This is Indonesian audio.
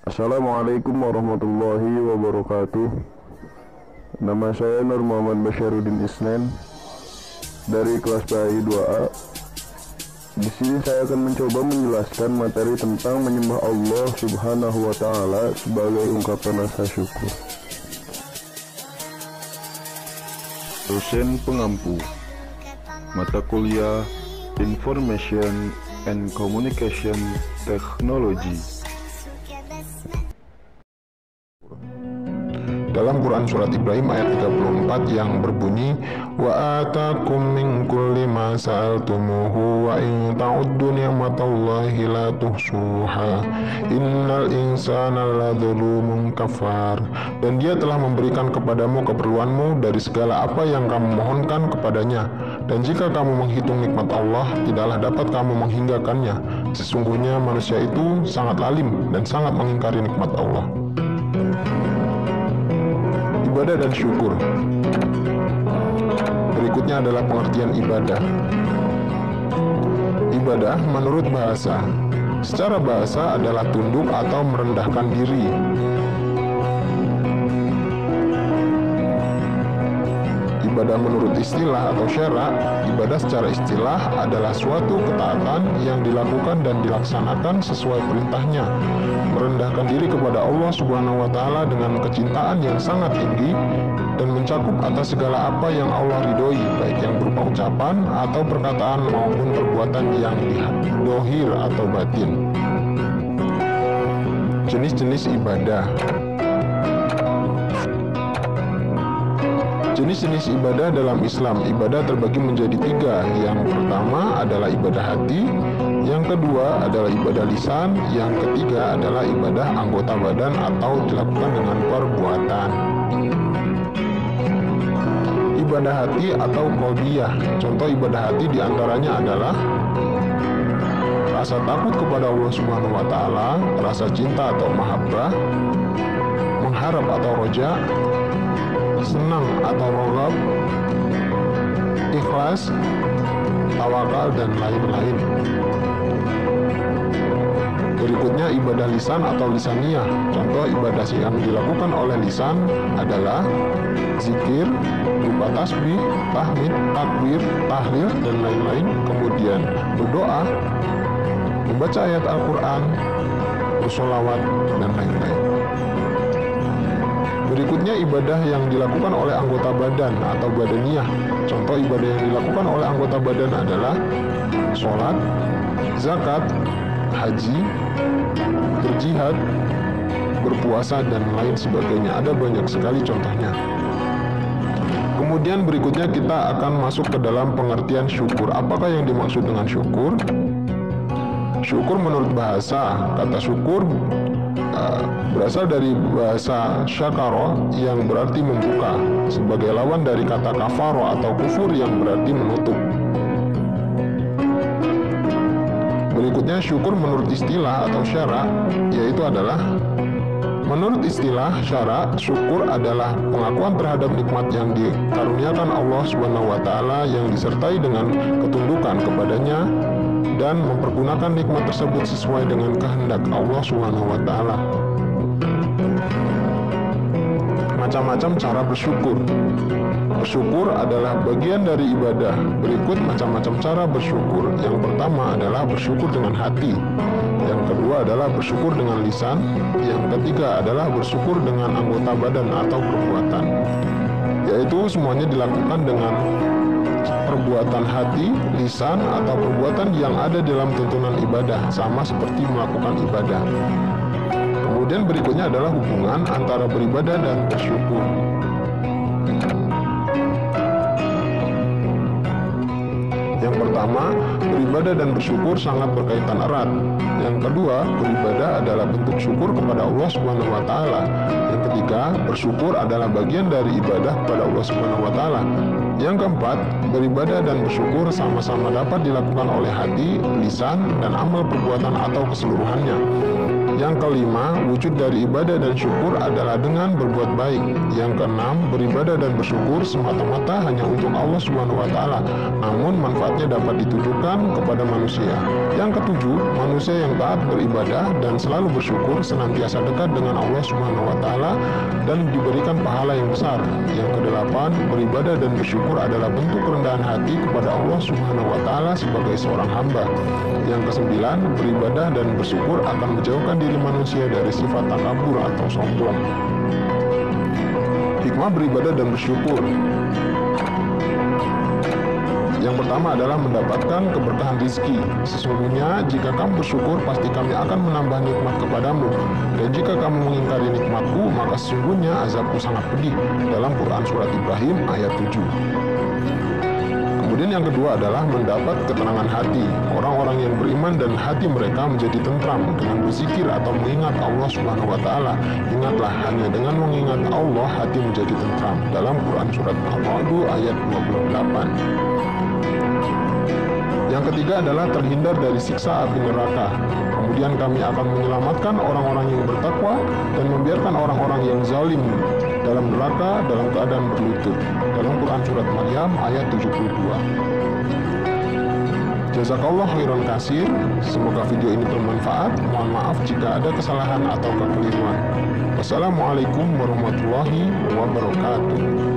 Assalamualaikum warahmatullahi wabarakatuh. Nama saya Nur Muhammad Basyaruddin Isnen dari kelas PAI 2A. Di sini saya akan mencoba menjelaskan materi tentang menyembah Allah Subhanahu wa taala sebagai ungkapan rasa syukur. Dosen pengampu mata kuliah Information and Communication Technology. Dalam Quran Surat Ibrahim ayat 34 yang berbunyi, Wa atakum min kulli ma sa'altumuhu wa in ta'uddu ni'matallahi la tuhsuha innal insana ladzalumun kafar. Dan dia telah memberikan kepadamu keperluanmu dari segala apa yang kamu mohonkan kepadanya. Dan jika kamu menghitung nikmat Allah, tidaklah dapat kamu menghinggakannya. Sesungguhnya manusia itu sangat alim dan sangat mengingkari nikmat Allah. Ibadah dan syukur. Berikutnya adalah pengertian ibadah. Ibadah menurut bahasa. Secara bahasa adalah tunduk atau merendahkan diri. Ibadah menurut istilah atau syarak, ibadah secara istilah adalah suatu ketaatan yang dilakukan dan dilaksanakan sesuai perintahnya, merendahkan diri kepada Allah Subhanahu wa taala dengan kecintaan yang sangat tinggi dan mencakup atas segala apa yang Allah ridhoi, baik yang berupa ucapan atau perkataan maupun perbuatan yang dohir atau batin. Jenis-jenis ibadah. Jenis-jenis ibadah dalam Islam. Ibadah terbagi menjadi 3. Yang pertama adalah ibadah hati, yang kedua adalah ibadah lisan, yang ketiga adalah ibadah anggota badan atau dilakukan dengan perbuatan. Ibadah hati atau qalbiyah. Contoh ibadah hati diantaranya adalah rasa takut kepada Allah Subhanahu wa taala, rasa cinta atau mahabbah, mengharap atau roja, senang atau roghab, ikhlas, tawakal, dan lain-lain. Berikutnya ibadah lisan atau lisaniyah. Contoh ibadah yang dilakukan oleh lisan adalah zikir, berupa tasbih, tahmid, takbir, tahlil, dan lain-lain. Kemudian berdoa, membaca ayat Al-Quran, bersolawat, dan lain-lain. Berikutnya ibadah yang dilakukan oleh anggota badan atau badaniyah. Contoh ibadah yang dilakukan oleh anggota badan adalah sholat, zakat, haji, berjihad, berpuasa, dan lain sebagainya. Ada banyak sekali contohnya. Kemudian berikutnya kita akan masuk ke dalam pengertian syukur. Apakah yang dimaksud dengan syukur? Syukur menurut bahasa, kata syukur berasal dari bahasa syakaro yang berarti membuka, sebagai lawan dari kata kafaro atau kufur yang berarti menutup. Berikutnya syukur menurut istilah atau syarak, yaitu adalah menurut istilah syarak, syukur adalah pengakuan terhadap nikmat yang dikaruniakan Allah Subhanahu wa taala yang disertai dengan ketundukan kepadanya dan mempergunakan nikmat tersebut sesuai dengan kehendak Allah Subhanahu wa taala. Macam-macam cara bersyukur. Bersyukur adalah bagian dari ibadah. Berikut macam-macam cara bersyukur. Yang pertama adalah bersyukur dengan hati. Yang kedua adalah bersyukur dengan lisan. Yang ketiga adalah bersyukur dengan anggota badan atau perbuatan. Yaitu semuanya dilakukan dengan perbuatan hati, lisan, atau perbuatan yang ada dalam tuntunan ibadah, sama seperti melakukan ibadah. Kemudian berikutnya adalah hubungan antara beribadah dan bersyukur. Yang pertama, beribadah dan bersyukur sangat berkaitan erat. Yang kedua, beribadah adalah bentuk syukur kepada Allah Subhanahu wa taala. Yang ketiga, bersyukur adalah bagian dari ibadah kepada Allah Subhanahu wa taala. Yang keempat, beribadah dan bersyukur sama-sama dapat dilakukan oleh hati, lisan, dan amal perbuatan atau keseluruhannya. Yang kelima, wujud dari ibadah dan syukur adalah dengan berbuat baik. Yang keenam, beribadah dan bersyukur semata-mata hanya untuk Allah Subhanahu wa Ta'ala, namun manfaatnya dapat ditujukan kepada manusia. Yang ketujuh, manusia yang taat beribadah dan selalu bersyukur senantiasa dekat dengan Allah Subhanahu wa Ta'ala dan diberikan pahala yang besar. Yang kedelapan, beribadah dan bersyukur adalah bentuk kerendahan hati kepada Allah Subhanahu wa Ta'ala sebagai seorang hamba. Yang kesembilan, beribadah dan bersyukur akan menjauhkan diri manusia dari sifat takabur atau sombong. Hikmah beribadah dan bersyukur. Yang pertama adalah mendapatkan keberkahan rizki. Sesungguhnya jika kamu bersyukur, pasti kami akan menambah nikmat kepadamu. Dan jika kamu mengingkari nikmatku, maka sesungguhnya azabku sangat pedih. Dalam Quran Surat Ibrahim ayat 7. Kemudian yang kedua adalah mendapat ketenangan hati. Orang-orang yang beriman dan hati mereka menjadi tentram dengan berzikir atau mengingat Allah Subhanahu wa Ta'ala. Ingatlah, hanya dengan mengingat Allah hati menjadi tentram. Dalam Quran Surat Al-Ra'd ayat 28. Yang ketiga adalah terhindar dari siksa api neraka. Kemudian kami akan menyelamatkan orang-orang yang bertakwa dan membiarkan orang-orang yang zalim dalam neraka dalam keadaan berlutut. Dalam Quran Surat Maryam ayat 72. Jazakallah khairan katsir. Semoga video ini bermanfaat. Mohon maaf jika ada kesalahan atau kekeliruan. Wassalamualaikum warahmatullahi wabarakatuh.